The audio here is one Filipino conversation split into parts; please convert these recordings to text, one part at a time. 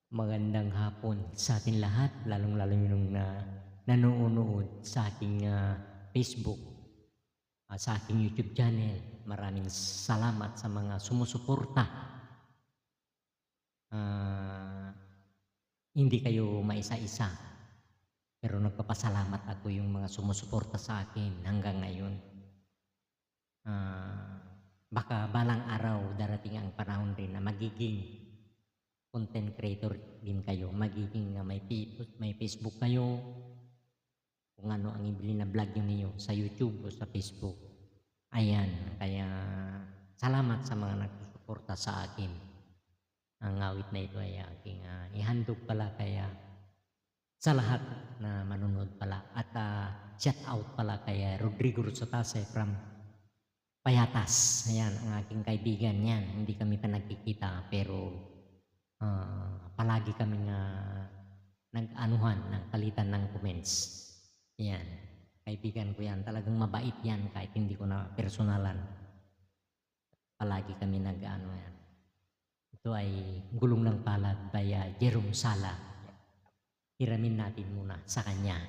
Magandang hapon sa atin lahat, lalong-lalo yung nanonood sa aking Facebook, sa aking YouTube channel. Maraming salamat sa mga sumusuporta. Hindi kayo maisa-isa, pero nagpapasalamat ako yung mga sumusuporta sa akin hanggang ngayon. Baka balang araw darating ang panahon rin na magiging content creator din kayo, magiging may Facebook kayo, kung ano ang ibili na vlog niyo sa YouTube o sa Facebook. Ayan, kaya salamat sa mga nagsusuporta sa akin. Ang awit na ito ay aking ihandog pala kaya sa lahat na manonood pala. At shout out pala kay Rodrigo Rosatase from Payatas. Ayan, ang aking kaibigan yan. Hindi kami pa nagkikita pero palagi kaming nag-anuhan ng palitan ng comments. Yan, kaibigan ko yan. Talagang mabait yan kahit hindi ko na personalan. Palagi kami nag-ano yan. Ito ay Gulong ng Palad by Jerome Sala. Hiramin natin muna sa kanya.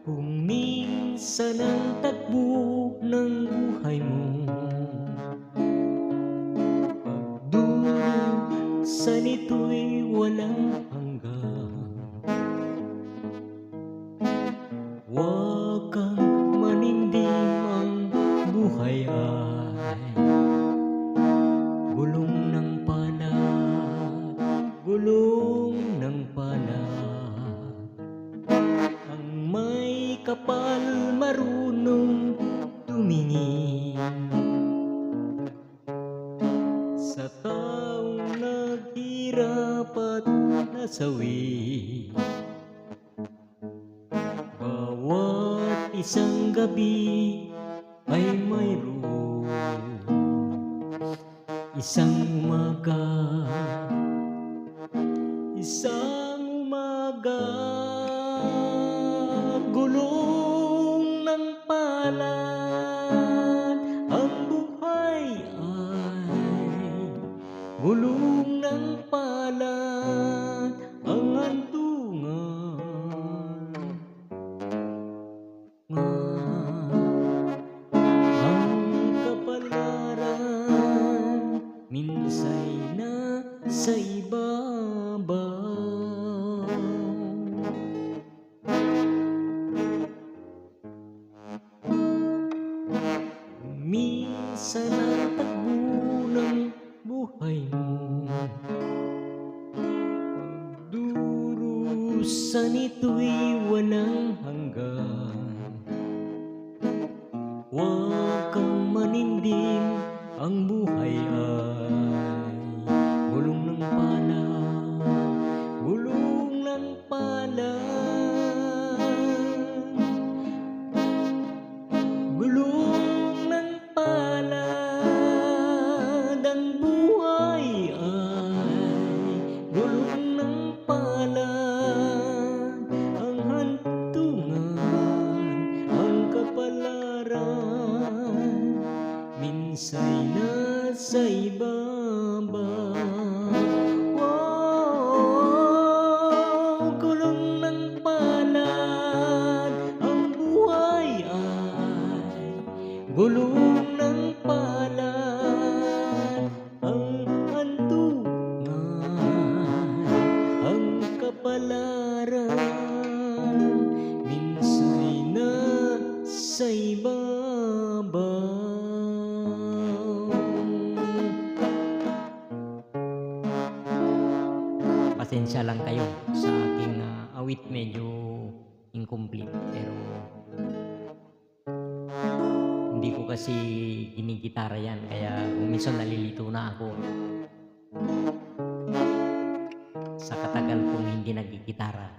Kung minsan ang takbo ng buhay mo, pagdurusa nito'y walang hanggan. Huwag kang manindim, ang buhay ay gulong ng palad, gulong ng palad. Ang may kapal marunong tumingin sa taong naghirap at nasawi. Bawat isang gabi ay mayroon isang umaga, gulong ng palad. Ang buhay ay gulong ng palad. Ang hantungan, ang kapalaran, minsay na sa ibabaw. Minsan ang takbo ng buhay mo, pagdurusa nito'y walang hanggan. Huwag kang manindim, ang buhay ay gulong ng palad, gulong ng palad. Gulong ng palad, ang buhay ay gulong ng palad. Ang hantungan, ang kapalaran, minsay nasa ibabaw. Gulong ng palad, ang buhay ay gulong ng palad. Ang hantungan, ang kapalaran, minsay nasa ibabaw. Pasensya lang kayo sa aking awit, medyo incomplete pero hindi ko kasi ginigitara yan, kaya minsan nalilito na ako sa katagal kong hindi nagigitara.